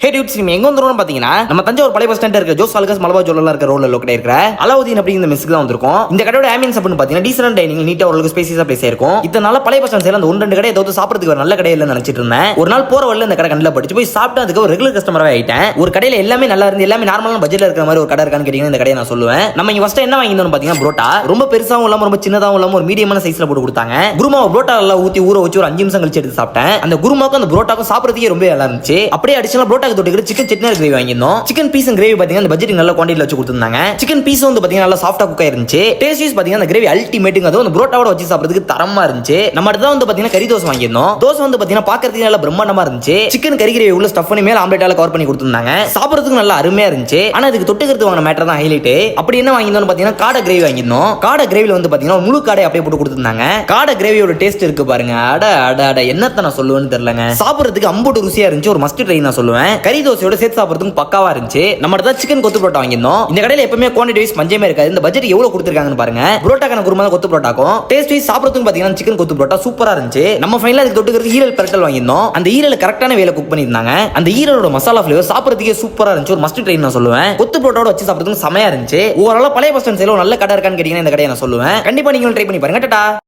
ஹே dudes, நீங்க எங்க வந்துறோம்னு பாத்தீங்கன்னா நம்ம தஞ்சாவூர் பழைய பஸ் ஸ்டாண்ட் இருக்க ஜோஸ் அல்காஸ் மலபா ஜுவல்லர்ல இருக்க ரோட்ல லொக்கேட் இருக்கிற அலாவுதீன் அப்படிங்கிற மெஸ்க்கு தான் வந்திருக்கோம். இந்த கடையோட ஆம்பியன்ஸ் அப்படின்னு பாத்தீங்கன்னா டீசன்ட் டைனிங், நீட்டா ஒரு ஸ்பேசியஸா பிளேஸ் இருக்கும். இதனால பழைய பஸ் ஸ்டாண்ட்ல அந்த 1-2 கடை ஏதாவது சாப்பிடுறதுக்கு ஒரு நல்ல கடை இல்லன்னு நினைச்சிட்டு இருந்தேன். ஒரு நாள் போற வழியில இந்த கடை கண்ணில் படிச்சு போய் சாப்பிட்டு அதுக்கு ஒரு ரெகுலர் கஸ்டமராக ஆயிட்டேன். ஒரு கடையில எல்லாமே நல்லா இருந்து எல்லாமே நார்மலான பட்ஜெட்ல இருக்கிற மாதிரி ஒரு கடை இருக்கான்னு கேட்டீங்கன்னா இந்த கடையை நான் சொல்லுவேன். நம்ம இங்க ஃபர்ஸ்ட் என்ன வாங்கினோம் பாத்தீங்கன்னா புரோட்டா. ரொம்ப பெருசாவும் இல்லாம ரொம்ப சின்னதாவும் இல்லாம ஒரு மீடியமான சைஸ்ல போட்டு கொடுத்தாங்க. குருமாவை புரோட்டா எல்லாம் ஊத்தி ஊற வச்சு ஒரு 5 நிமிஷம் கழிச்சு எடுத்து சாப்பிட்டேன். அந்த குருமாக்கும் அந்த புரோட்டாக்கும் சாப்பிடுறதுக்கே ரொம்ப நல்லா இருந்துச்சு. அப்படியே அடிஷனல் புரோட்டாக்கு தொட்டுக்கிட்டு சிக்கன் சட்னி கிரேவி வாங்கினோம். சிக்கன் பீஸ் கிரேவி பாத்தீங்கன்னா அந்த பட்ஜெட் நல்ல குவாண்டிட்டில வச்சு கொடுத்திருந்தாங்க. சிக்கன் பீஸ் வந்து பாத்தீங்கன்னா நல்லா சாஃப்ட்டா குக் ஆயிருந்துச்சு. டேஸ்ட் வைஸ் பாத்தீங்கன்னா அந்த கிரேவி அல்டிமேட்டுங்க. அது அந்த புரோட்டாவோட வச்சு சாப்பிடுறதுக்கு தரமா இருந்துச்சு. நம்ம அடுத்து வந்து பாத்தீங்கன்னா கறி தோசை வாங்கியிருந்தோம். தோசை வந்து பாத்தீங்கன்னா பாக்கிறதுக்கு நல்ல பிரம்மாண்டமா இருந்துச்சு. சிக்கன் கறி கிரேவி உள்ள ஸ்டஃப் பண்ணி மேல ஆம்லெட்டால கவர் பண்ணி கொடுத்திருந்தாங்க. சாப்பிடுறதுக்கு நல்லா அருமையா இருந்துச்சு. ஆனா இதுக்கு தொட்டுக்கிறது வாங்கின மேட்டர் தான் ஹைலைட். அப்படி என்ன வாங்கியிருந்தோம் பாத்தீங்கன்னா காடை கிரேவி வாங்கியிருந்தோம். காடை கிரேவில வந்து பாத்தீங்கன்னா முழு காடை அப்படியே போட்டு கொடுத்திருந்தாங்க. காடை கிரேவியோட டேஸ்ட் இருக்கு பாருங்க. அட அட அட என்னத்த நான் சொல்லுவேன்னு தெரியலங்க. சாப்பிடுறதுக்கு அம்புட்டு ருசியா இருந்துச்சு. ஒரு மஸ்ட் ட்ரை நான் சொல்லுவேன். கறி தோசையோட சேர்த்து சாப்பிடுறதுக்கு பக்காவா இருந்துச்சு. நம்ம தான் சிக்கன் கொத்து புரோட்டா வாங்கியிருந்தோம். இந்த கடையில எப்பவுமே குவாண்டிட்டி வைஸ் பஞ்சமே இருக்காது. இந்த பட்ஜெட் எவ்வளவு கொடுத்திருக்காங்கன்னு பாருங்க. புரோட்டாக்கான குருமா கொத்து புரோட்டாக்கும் டேஸ்ட் வைஸ் சாப்பிடுறதுக்கு பாத்தீங்கன்னா சிக்கன் கொத்து புரோட்டா சூப்பரா இருந்துச்சு. நம்ம ஃபைனலா அதுக்கு தொட்டுக்கிறது ஈரல் பெரட்டல் வாங்கியிருந்தோம். அந்த ஈரல் கரெக்டான வேலை குக் பண்ணியிருந்தாங்க. அந்த ஈரலோட மசாலா ஃபிளேவர் சாப்பிடுறதுக்கே சூப்பரா இருந்துச்சு. ஒரு மஸ்ட் ட்ரை நான் சொல்லுவேன். கொத்து புரோட்டாவோட வச்சு சாப்பிடுறதுக்கு செமையா இருந்துச்சு. ஓவராலா பழைய பஸ் ஸ்டாண்ட் சைடுல நல்ல கடை இருக்கான்னு கேட்டீங்கன்னா இந்த கடையை நான் சொல்லுவேன். கண்டிப்பா நீங்களும் ட்ரை பண்ணி பாருங்க. டாடா.